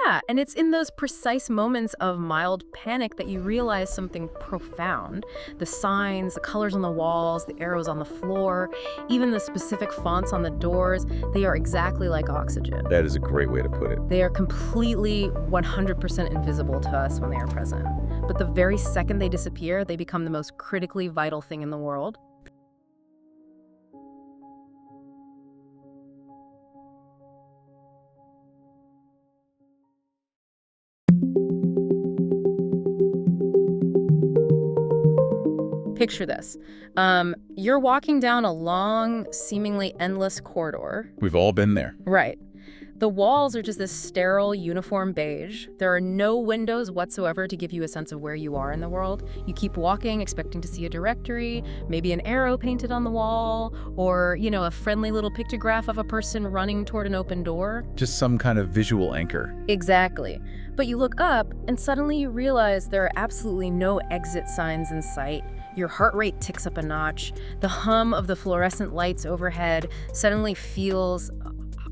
Yeah, and it's in those precise moments of mild panic that you realize something profound. The signs, the colors on the walls, the arrows on the floor, even the specific fonts on the doors, they are exactly like oxygen. That is a great way to put it. They are completely 100% invisible to us when they are present. But the very second they disappear, they become the most critically vital thing in the world. Picture this. You're walking down a long, seemingly endless corridor. We've all been there. Right. The walls are just this sterile, uniform beige. There are no windows whatsoever to give you a sense of where you are in the world. You keep walking, expecting to see a directory, maybe an arrow painted on the wall, or, a friendly little pictograph of a person running toward an open door. Just some kind of visual anchor. Exactly. But you look up, and suddenly you realize there are absolutely no exit signs in sight. Your heart rate ticks up a notch. The hum of the fluorescent lights overhead suddenly feels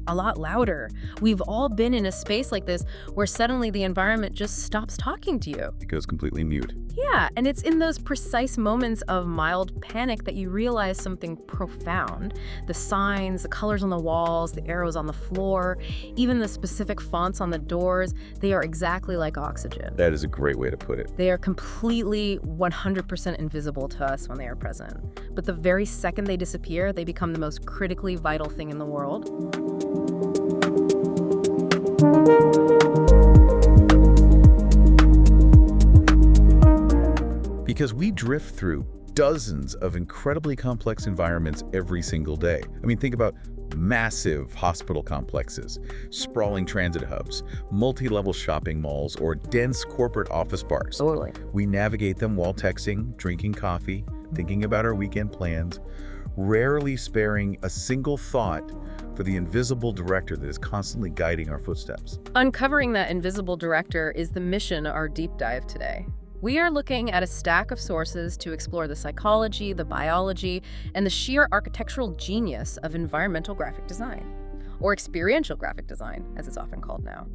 a lot louder. We've all been in a space like this where suddenly the environment just stops talking to you. It goes completely mute. Yeah, and it's in those precise moments of mild panic that you realize something profound. The signs, the colors on the walls, the arrows on the floor, even the specific fonts on the doors, they are exactly like oxygen. That is a great way to put it. They are completely 100% invisible to us when they are present. But the very second they disappear, they become the most critically vital thing in the world. Because we drift through dozens of incredibly complex environments every single day. I mean, think about massive hospital complexes, sprawling transit hubs, multi-level shopping malls, or dense corporate office bars. Totally. We navigate them while texting, drinking coffee, thinking about our weekend plans, rarely sparing a single thought for the invisible director that is constantly guiding our footsteps. Uncovering that invisible director is the mission of our deep dive today. We are looking at a stack of sources to explore the psychology, the biology, and the sheer architectural genius of environmental graphic design, or experiential graphic design, as it's often called now.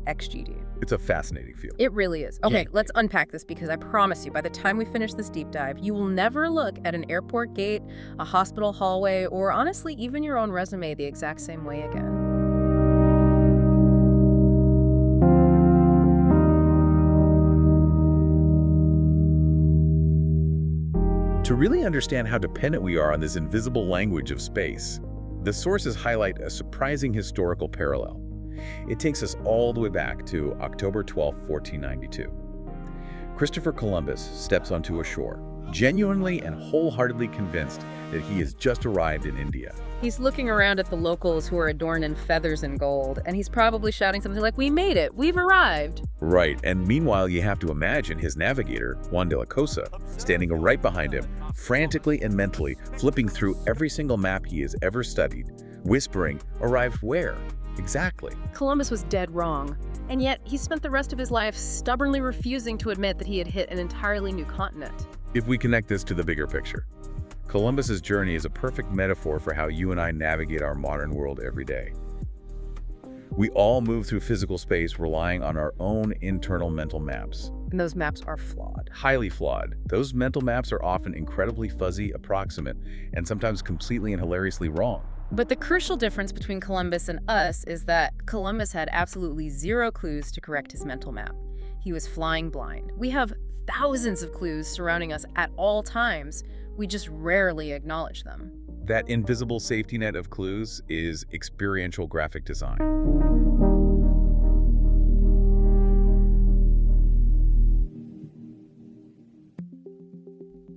XGD. It's a fascinating field. It really is. Okay, let's unpack this because I promise you, by the time we finish this deep dive, you will never look at an airport gate, a hospital hallway, or honestly, even your own resume the exact same way again. To really understand how dependent we are on this invisible language of space, the sources highlight a surprising historical parallel. It takes us all the way back to October 12, 1492. Christopher Columbus steps onto a shore, genuinely and wholeheartedly convinced that he has just arrived in India. He's looking around at the locals who are adorned in feathers and gold, and he's probably shouting something like, "We made it! We've arrived!" Right, and meanwhile you have to imagine his navigator, Juan de la Cosa, standing right behind him, frantically and mentally flipping through every single map he has ever studied, whispering, "Arrived where? Exactly." Columbus was dead wrong, and yet he spent the rest of his life stubbornly refusing to admit that he had hit an entirely new continent. If we connect this to the bigger picture, Columbus's journey is a perfect metaphor for how you and I navigate our modern world every day. We all move through physical space relying on our own internal mental maps. And those maps are flawed. Highly flawed. Those mental maps are often incredibly fuzzy, approximate, and sometimes completely and hilariously wrong. But the crucial difference between Columbus and us is that Columbus had absolutely zero clues to correct his mental map. He was flying blind. We have thousands of clues surrounding us at all times. We just rarely acknowledge them. That invisible safety net of clues is experiential graphic design.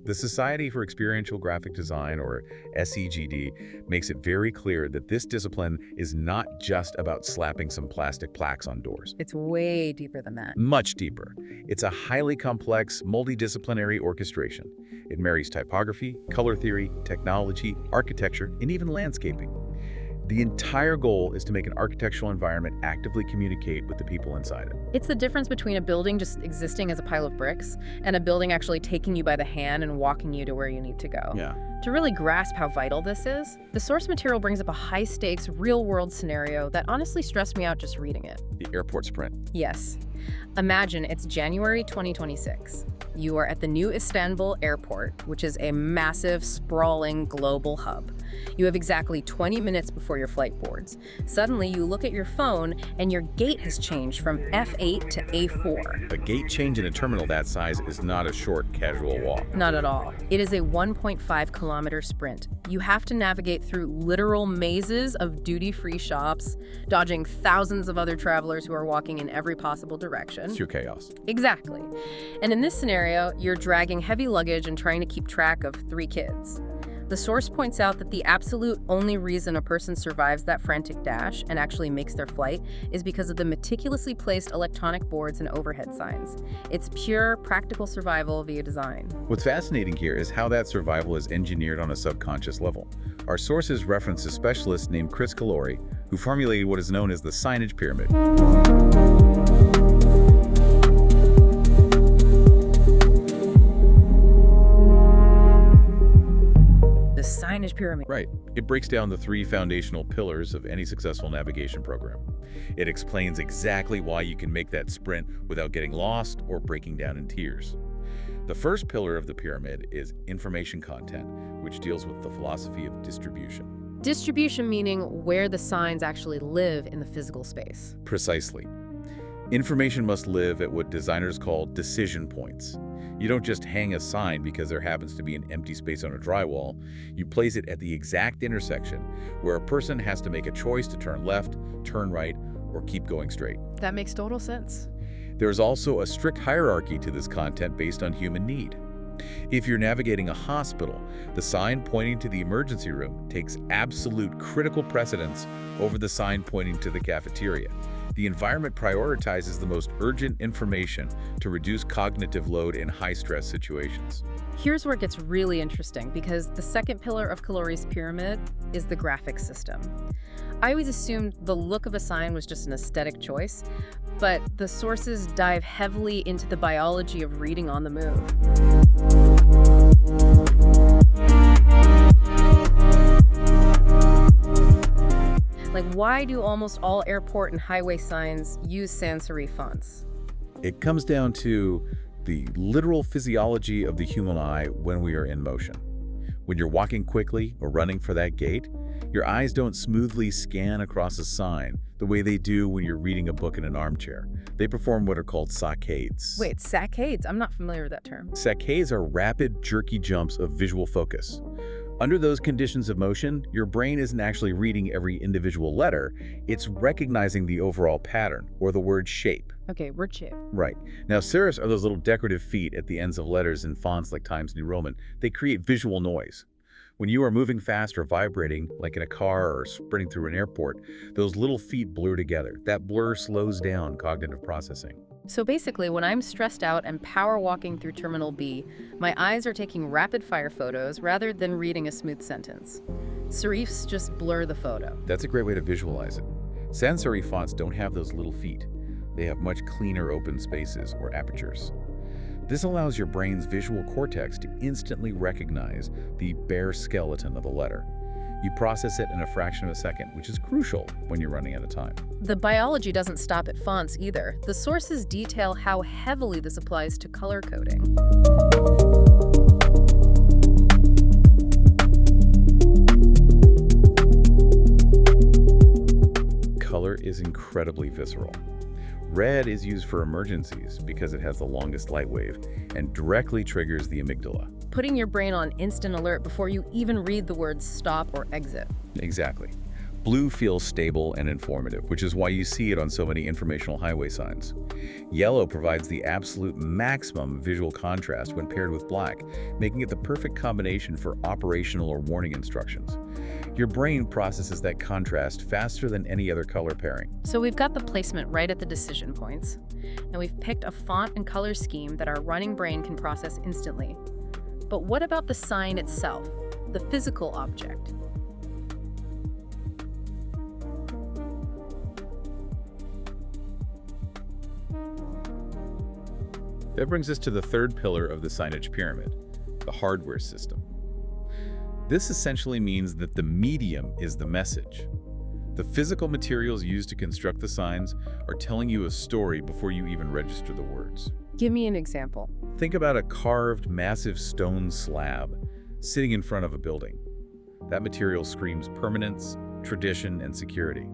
The Society for Experiential Graphic Design, or SEGD, makes it very clear that this discipline is not just about slapping some plastic plaques on doors. It's way deeper than that. Much deeper. It's a highly complex, multidisciplinary orchestration. It marries typography, color theory, technology, architecture, and even landscaping. The entire goal is to make an architectural environment actively communicate with the people inside it. It's the difference between a building just existing as a pile of bricks and a building actually taking you by the hand and walking you to where you need to go. Yeah. To really grasp how vital this is, the source material brings up a high-stakes, real-world scenario that honestly stressed me out just reading it. The airport sprint. Yes. Imagine it's January 2026. You are at the new Istanbul airport, which is a massive, sprawling global hub. You have exactly 20 minutes before your flight boards. Suddenly, you look at your phone, and your gate has changed from F8 to A4. A gate change in a terminal that size is not a short, casual walk. Not at all. It is a 1.5-kilometer sprint. You have to navigate through literal mazes of duty-free shops, dodging thousands of other travelers who are walking in every possible direction. It's your chaos. Exactly. And in this scenario, you're dragging heavy luggage and trying to keep track of 3 kids. The source points out that the absolute only reason a person survives that frantic dash and actually makes their flight is because of the meticulously placed electronic boards and overhead signs. It's pure, practical survival via design. What's fascinating here is how that survival is engineered on a subconscious level. Our sources reference a specialist named Chris Calori, who formulated what is known as the signage pyramid. The signage pyramid. Right. It breaks down the 3 foundational pillars of any successful navigation program. It explains exactly why you can make that sprint without getting lost or breaking down in tears. The first pillar of the pyramid is information content, which deals with the philosophy of distribution. Distribution meaning where the signs actually live in the physical space. Precisely. Information must live at what designers call decision points. You don't just hang a sign because there happens to be an empty space on a drywall. You place it at the exact intersection where a person has to make a choice to turn left, turn right, or keep going straight. That makes total sense. There's also a strict hierarchy to this content based on human need. If you're navigating a hospital, the sign pointing to the emergency room takes absolute critical precedence over the sign pointing to the cafeteria. The environment prioritizes the most urgent information to reduce cognitive load in high-stress situations. Here's where it gets really interesting, because the second pillar of Calori's pyramid is the graphic system. I always assumed the look of a sign was just an aesthetic choice, but the sources dive heavily into the biology of reading on the move. Like, why do almost all airport and highway signs use sans serif fonts? It comes down to the literal physiology of the human eye when we are in motion. When you're walking quickly or running for that gate, your eyes don't smoothly scan across a sign the way they do when you're reading a book in an armchair. They perform what are called saccades. Wait, saccades? I'm not familiar with that term. Saccades are rapid, jerky jumps of visual focus. Under those conditions of motion, your brain isn't actually reading every individual letter, it's recognizing the overall pattern, or the word shape. Okay, word shape. Right. Now, serifs are those little decorative feet at the ends of letters in fonts like Times New Roman. They create visual noise. When you are moving fast or vibrating, like in a car or sprinting through an airport, those little feet blur together. That blur slows down cognitive processing. So basically, when I'm stressed out and power walking through Terminal B, my eyes are taking rapid-fire photos rather than reading a smooth sentence. Serifs just blur the photo. That's a great way to visualize it. Sans serif fonts don't have those little feet. They have much cleaner open spaces, or apertures. This allows your brain's visual cortex to instantly recognize the bare skeleton of a letter. You process it in a fraction of a second, which is crucial when you're running out of time. The biology doesn't stop at fonts either. The sources detail how heavily this applies to color coding. Color is incredibly visceral. Red is used for emergencies because it has the longest light wave and directly triggers the amygdala. Putting your brain on instant alert before you even read the words stop or exit. Exactly. Blue feels stable and informative, which is why you see it on so many informational highway signs. Yellow provides the absolute maximum visual contrast when paired with black, making it the perfect combination for operational or warning instructions. Your brain processes that contrast faster than any other color pairing. So we've got the placement right at the decision points, and we've picked a font and color scheme that our running brain can process instantly. But what about the sign itself, the physical object? That brings us to the third pillar of the signage pyramid, the hardware system. This essentially means that the medium is the message. The physical materials used to construct the signs are telling you a story before you even register the words. Give me an example. Think about a carved, massive stone slab sitting in front of a building. That material screams permanence, tradition, and security.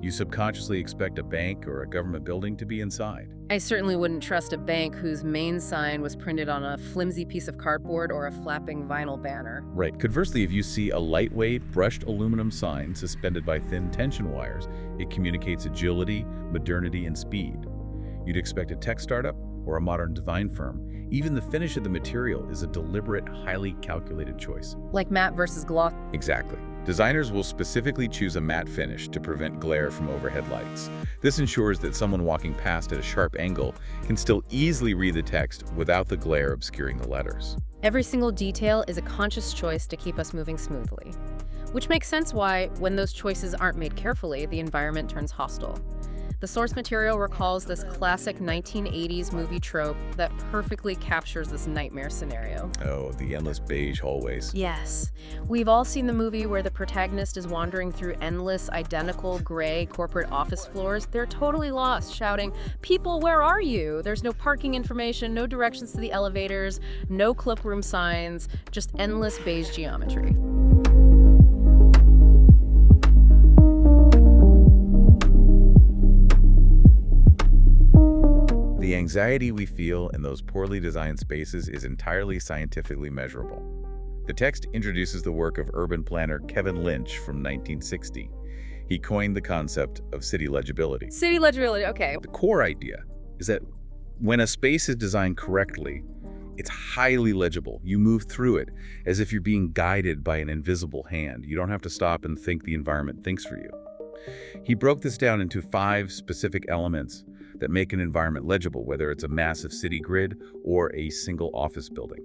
You subconsciously expect a bank or a government building to be inside. I certainly wouldn't trust a bank whose main sign was printed on a flimsy piece of cardboard or a flapping vinyl banner. Right. Conversely, if you see a lightweight, brushed aluminum sign suspended by thin tension wires, it communicates agility, modernity, and speed. You'd expect a tech startup or a modern design firm. Even the finish of the material is a deliberate, highly calculated choice. Like matte versus gloss. Exactly. Designers will specifically choose a matte finish to prevent glare from overhead lights. This ensures that someone walking past at a sharp angle can still easily read the text without the glare obscuring the letters. Every single detail is a conscious choice to keep us moving smoothly. Which makes sense why, when those choices aren't made carefully, the environment turns hostile. The source material recalls this classic 1980s movie trope that perfectly captures this nightmare scenario. Oh, the endless beige hallways. Yes. We've all seen the movie where the protagonist is wandering through endless, identical, gray corporate office floors. They're totally lost, shouting, "People, where are you?" There's no parking information, no directions to the elevators, no cloakroom signs, just endless beige geometry. The anxiety we feel in those poorly designed spaces is entirely scientifically measurable. The text introduces the work of urban planner Kevin Lynch from 1960. He coined the concept of city legibility. City legibility, okay. The core idea is that when a space is designed correctly, it's highly legible. You move through it as if you're being guided by an invisible hand. You don't have to stop and think the environment thinks for you. He broke this down into 5 specific elements that make an environment legible, whether it's a massive city grid or a single office building.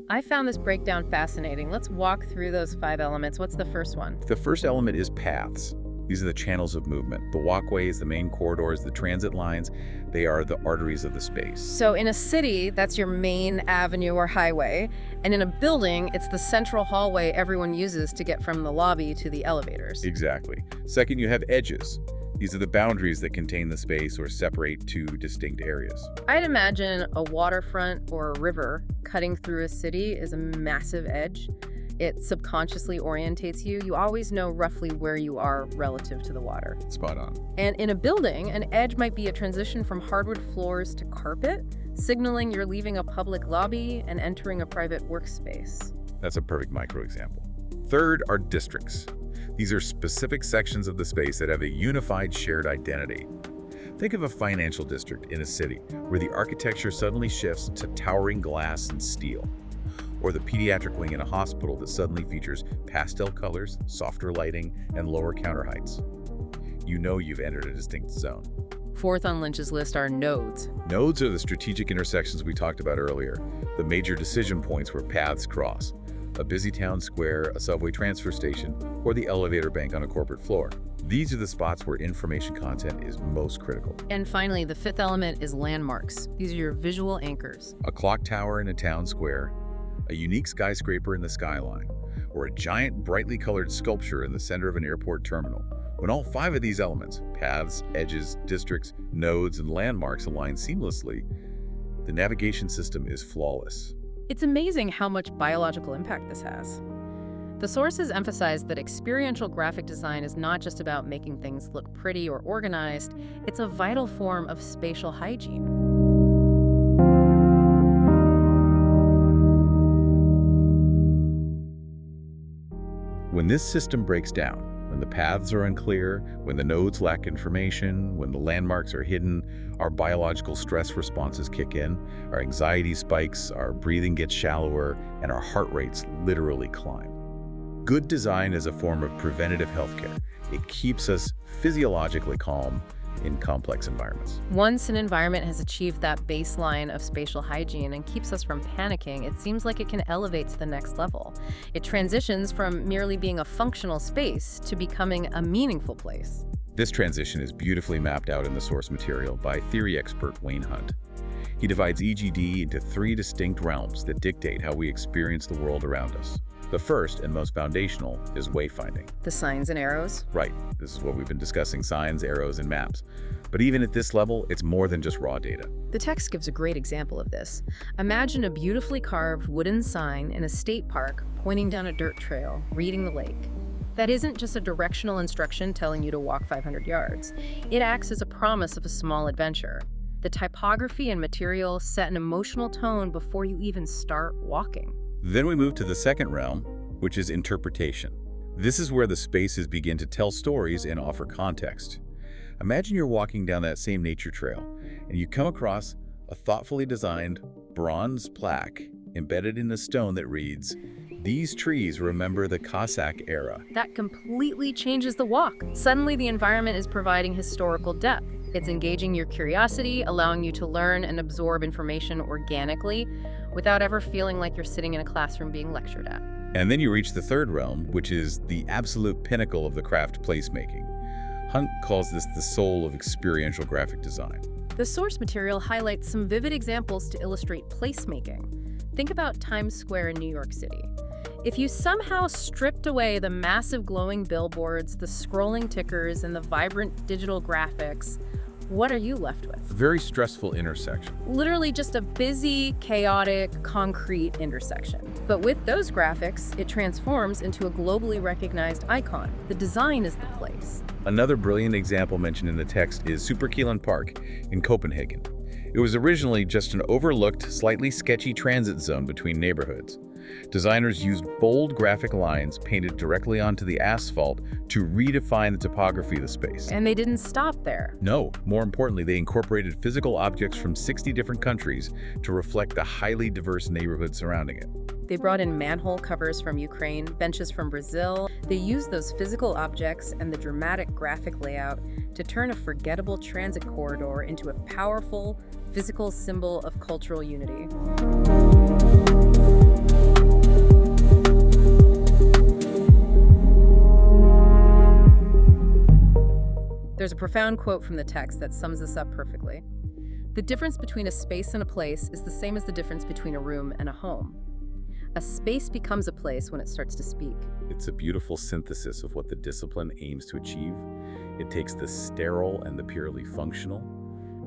I found this breakdown fascinating. Let's walk through those 5 elements. What's the first one? The first element is paths. These are the channels of movement. The walkways, the main corridors, the transit lines, they are the arteries of the space. So in a city, that's your main avenue or highway. And in a building, it's the central hallway everyone uses to get from the lobby to the elevators. Exactly. Second, you have edges. These are the boundaries that contain the space or separate 2 distinct areas. I'd imagine a waterfront or a river cutting through a city is a massive edge. It subconsciously orientates you. You always know roughly where you are relative to the water. Spot on. And in a building, an edge might be a transition from hardwood floors to carpet, signaling you're leaving a public lobby and entering a private workspace. That's a perfect micro example. Third are districts. These are specific sections of the space that have a unified shared identity. Think of a financial district in a city where the architecture suddenly shifts to towering glass and steel. Or the pediatric wing in a hospital that suddenly features pastel colors, softer lighting, and lower counter heights. You know you've entered a distinct zone. Fourth on Lynch's list are nodes. Nodes are the strategic intersections we talked about earlier, the major decision points where paths cross. A busy town square, a subway transfer station, or the elevator bank on a corporate floor. These are the spots where information content is most critical. And finally, the 5th element is landmarks. These are your visual anchors. A clock tower in a town square, a unique skyscraper in the skyline, or a giant brightly colored sculpture in the center of an airport terminal. When all 5 of these elements, paths, edges, districts, nodes, and landmarks align seamlessly, the navigation system is flawless. It's amazing how much biological impact this has. The sources emphasize that experiential graphic design is not just about making things look pretty or organized, it's a vital form of spatial hygiene. When this system breaks down, when the paths are unclear, when the nodes lack information, when the landmarks are hidden, our biological stress responses kick in, our anxiety spikes, our breathing gets shallower, and our heart rates literally climb. Good design is a form of preventative healthcare. It keeps us physiologically calm in complex environments. Once an environment has achieved that baseline of spatial hygiene and keeps us from panicking, it seems like it can elevate to the next level. It transitions from merely being a functional space to becoming a meaningful place. This transition is beautifully mapped out in the source material by theory expert Wayne Hunt. He divides EGD into 3 distinct realms that dictate how we experience the world around us. The first and most foundational is wayfinding. The signs and arrows? Right, this is what we've been discussing, signs, arrows, and maps. But even at this level, it's more than just raw data. The text gives a great example of this. Imagine a beautifully carved wooden sign in a state park pointing down a dirt trail, reading the lake. That isn't just a directional instruction telling you to walk 500 yards. It acts as a promise of a small adventure. The typography and material set an emotional tone before you even start walking. Then we move to the second realm, which is interpretation. This is where the spaces begin to tell stories and offer context. Imagine you're walking down that same nature trail, and you come across a thoughtfully designed bronze plaque embedded in a stone that reads, "These trees remember the Cossack era." That completely changes the walk. Suddenly, the environment is providing historical depth. It's engaging your curiosity, allowing you to learn and absorb information organically without ever feeling like you're sitting in a classroom being lectured at. And then you reach the third realm, which is the absolute pinnacle of the craft placemaking. Hunt calls this the soul of experiential graphic design. The source material highlights some vivid examples to illustrate placemaking. Think about Times Square in New York City. If you somehow stripped away the massive glowing billboards, the scrolling tickers, and the vibrant digital graphics, what are you left with? A very stressful intersection. Literally just a busy, chaotic, concrete intersection. But with those graphics, it transforms into a globally recognized icon. The design is the place. Another brilliant example mentioned in the text is Superkilen Park in Copenhagen. It was originally just an overlooked, slightly sketchy transit zone between neighborhoods. Designers used bold graphic lines painted directly onto the asphalt to redefine the topography of the space. And they didn't stop there. No, more importantly, they incorporated physical objects from 60 different countries to reflect the highly diverse neighborhood surrounding it. They brought in manhole covers from Ukraine, benches from Brazil. They used those physical objects and the dramatic graphic layout to turn a forgettable transit corridor into a powerful, physical symbol of cultural unity. There's a profound quote from the text that sums this up perfectly. The difference between a space and a place is the same as the difference between a room and a home. A space becomes a place when it starts to speak. It's a beautiful synthesis of what the discipline aims to achieve. It takes the sterile and the purely functional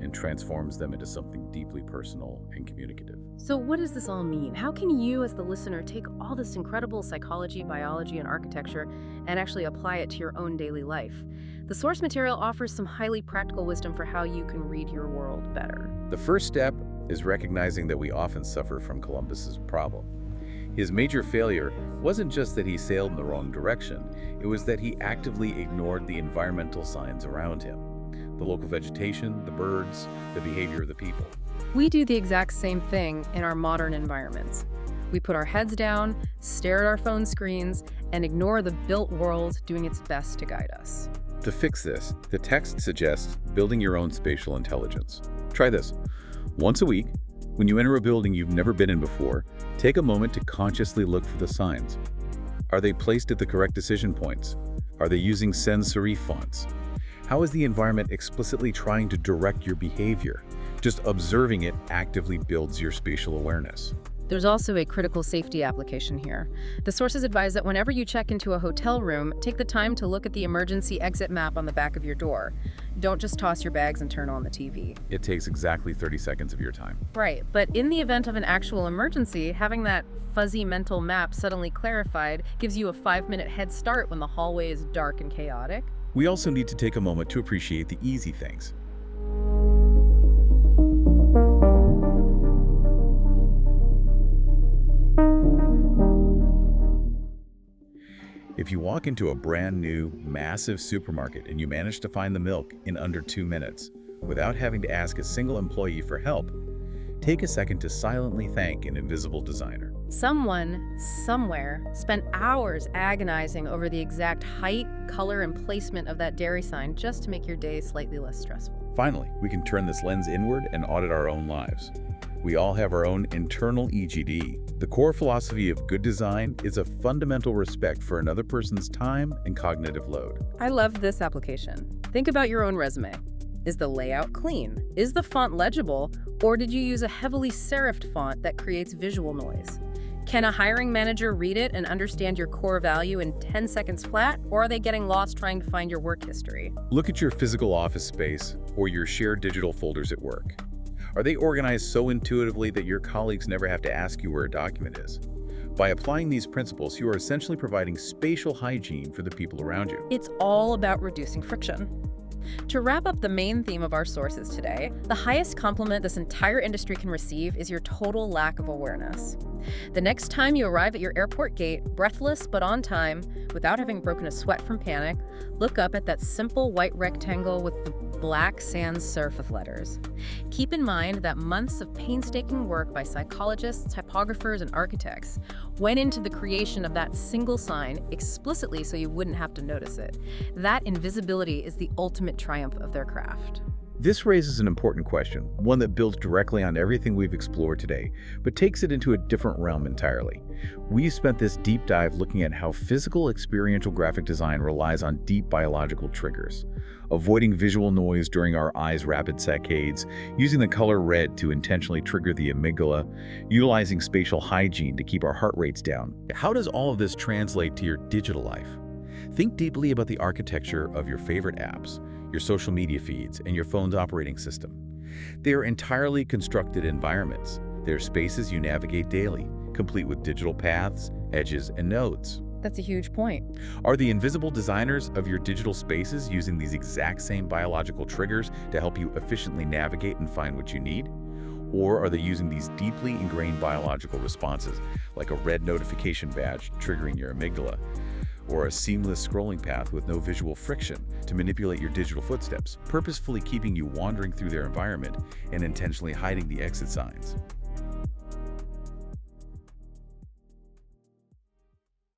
and transforms them into something deeply personal and communicative. So what does this all mean? How can you, as the listener, take all this incredible psychology, biology, and architecture and actually apply it to your own daily life? The source material offers some highly practical wisdom for how you can read your world better. The first step is recognizing that we often suffer from Columbus's problem. His major failure wasn't just that he sailed in the wrong direction, it was that he actively ignored the environmental signs around him. The local vegetation, the birds, the behavior of the people. We do the exact same thing in our modern environments. We put our heads down, stare at our phone screens, and ignore the built world doing its best to guide us. To fix this, the text suggests building your own spatial intelligence. Try this. Once a week, when you enter a building you've never been in before, take a moment to consciously look for the signs. Are they placed at the correct decision points? Are they using sans serif fonts? How is the environment explicitly trying to direct your behavior? Just observing it actively builds your spatial awareness. There's also a critical safety application here. The sources advise that whenever you check into a hotel room, take the time to look at the emergency exit map on the back of your door. Don't just toss your bags and turn on the TV. It takes exactly 30 seconds of your time. Right, but in the event of an actual emergency, having that fuzzy mental map suddenly clarified gives you a 5-minute head start when the hallway is dark and chaotic. We also need to take a moment to appreciate the easy things. If you walk into a brand new, massive supermarket and you manage to find the milk in under 2 minutes without having to ask a single employee for help, take a second to silently thank an invisible designer. Someone, somewhere, spent hours agonizing over the exact height, color, and placement of that dairy sign just to make your day slightly less stressful. Finally, we can turn this lens inward and audit our own lives. We all have our own internal EGD. The core philosophy of good design is a fundamental respect for another person's time and cognitive load. I love this application. Think about your own resume. Is the layout clean? Is the font legible? Or did you use a heavily serifed font that creates visual noise? Can a hiring manager read it and understand your core value in 10 seconds flat, or are they getting lost trying to find your work history? Look at your physical office space or your shared digital folders at work. Are they organized so intuitively that your colleagues never have to ask you where a document is? By applying these principles, you are essentially providing spatial hygiene for the people around you. It's all about reducing friction. To wrap up the main theme of our sources today, the highest compliment this entire industry can receive is your total lack of awareness. The next time you arrive at your airport gate, breathless but on time, without having broken a sweat from panic, look up at that simple white rectangle with the black sans serif letters. Keep in mind that months of painstaking work by psychologists, typographers, and architects went into the creation of that single sign explicitly so you wouldn't have to notice it. That invisibility is the ultimate triumph of their craft. This raises an important question, one that builds directly on everything we've explored today, but takes it into a different realm entirely. We've spent this deep dive looking at how physical experiential graphic design relies on deep biological triggers, avoiding visual noise during our eyes' rapid saccades, using the color red to intentionally trigger the amygdala, utilizing spatial hygiene to keep our heart rates down. How does all of this translate to your digital life? Think deeply about the architecture of your favorite apps, your social media feeds, and your phone's operating system. They are entirely constructed environments. They are spaces you navigate daily, complete with digital paths, edges, and nodes. That's a huge point. Are the invisible designers of your digital spaces using these exact same biological triggers to help you efficiently navigate and find what you need? Or are they using these deeply ingrained biological responses, like a red notification badge triggering your amygdala, or a seamless scrolling path with no visual friction to manipulate your digital footsteps, purposefully keeping you wandering through their environment and intentionally hiding the exit signs?